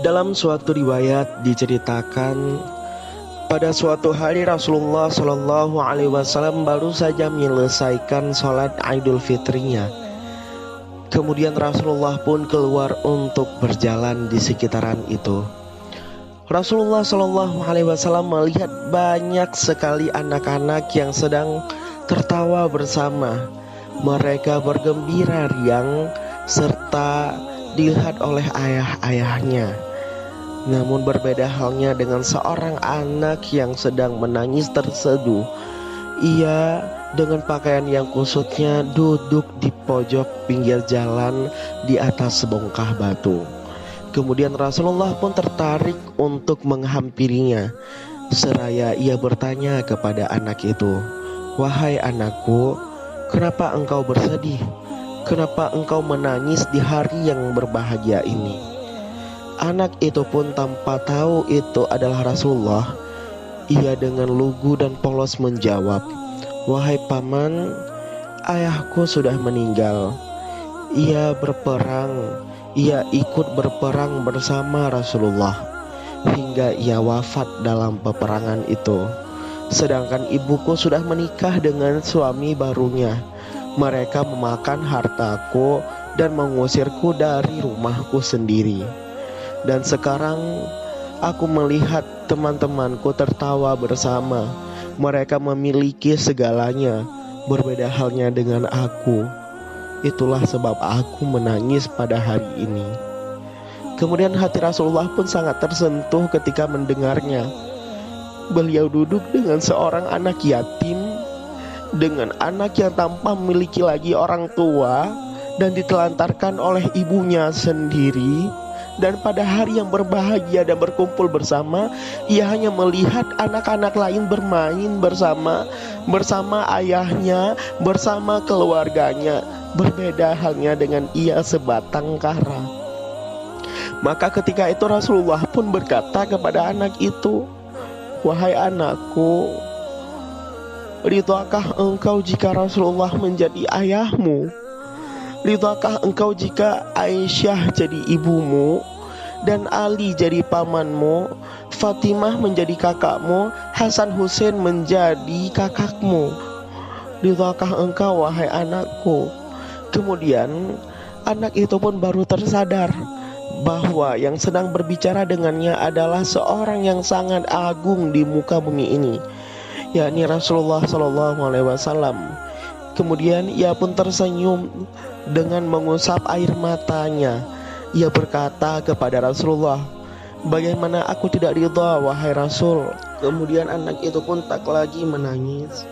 Dalam suatu riwayat diceritakan, pada suatu hari Rasulullah Shallallahu Alaihi Wasallam baru saja menyelesaikan sholat Idul Fitrinya. Kemudian Rasulullah pun keluar untuk berjalan di sekitaran itu. Rasulullah Shallallahu Alaihi Wasallam melihat banyak sekali anak-anak yang sedang tertawa bersama. Mereka bergembira riang serta dilihat oleh ayah-ayahnya. Namun berbeda halnya dengan seorang anak yang sedang menangis terseduh. Ia dengan pakaian yang kusutnya duduk di pojok pinggir jalan di atas sebongkah batu. Kemudian Rasulullah pun tertarik untuk menghampirinya. Seraya ia bertanya kepada anak itu, "Wahai anakku, kenapa engkau bersedih? Kenapa engkau menangis di hari yang berbahagia ini?" Anak itu pun tanpa tahu itu adalah Rasulullah, ia dengan lugu dan polos menjawab, "Wahai paman, ayahku sudah meninggal. Ia ikut berperang bersama Rasulullah hingga ia wafat dalam peperangan itu. Sedangkan ibuku sudah menikah dengan suami barunya. Mereka memakan hartaku dan mengusirku dari rumahku sendiri. Dan sekarang aku melihat teman-temanku tertawa bersama. Mereka memiliki segalanya. Berbeda halnya dengan aku. Itulah sebab aku menangis pada hari ini." Kemudian hati Rasulullah pun sangat tersentuh ketika mendengarnya. Beliau duduk dengan seorang anak yatim, dengan anak yang tanpa memiliki lagi orang tua dan ditelantarkan oleh ibunya sendiri. Dan pada hari yang berbahagia dan berkumpul bersama, ia hanya melihat anak-anak lain bermain bersama ayahnya, bersama keluarganya. Berbeda halnya dengan ia sebatang kara. Maka ketika itu Rasulullah pun berkata kepada anak itu, "Wahai anakku, ridhakah engkau jika Rasulullah menjadi ayahmu? Ridhakah engkau jika Aisyah jadi ibumu, dan Ali jadi pamanmu, Fatimah menjadi kakakmu, Hasan Hussein menjadi kakakmu? Ridhakah engkau wahai anakku?" Kemudian anak itu pun baru tersadar bahwa yang sedang berbicara dengannya adalah seorang yang sangat agung di muka bumi ini, yakni Rasulullah Shallallahu Alaihi Wasallam. Kemudian ia pun tersenyum dengan mengusap air matanya. Ia berkata kepada Rasulullah, "Bagaimana aku tidak ridha wahai Rasul?" Kemudian anak itu pun tak lagi menangis.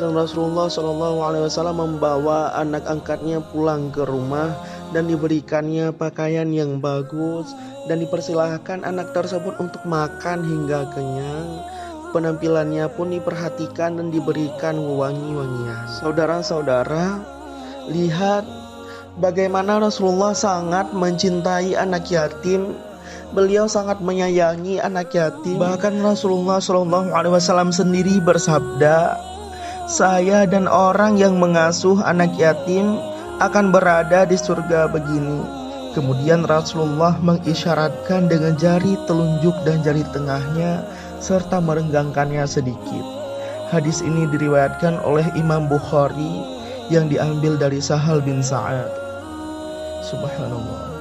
Dan Rasulullah SAW membawa anak angkatnya pulang ke rumah dan diberikannya pakaian yang bagus dan dipersilahkan anak tersebut untuk makan hingga kenyang. Penampilannya pun diperhatikan dan diberikan wangi-wangian. Saudara-saudara, lihat bagaimana Rasulullah sangat mencintai anak yatim. Beliau sangat menyayangi anak yatim. Bahkan Rasulullah SAW sendiri bersabda, "Saya dan orang yang mengasuh anak yatim akan berada di surga begini." Kemudian Rasulullah mengisyaratkan dengan jari telunjuk dan jari tengahnya serta merenggangkannya sedikit. Hadis ini diriwayatkan oleh Imam Bukhari yang diambil dari Sahal bin Sa'ad. Subhanallah.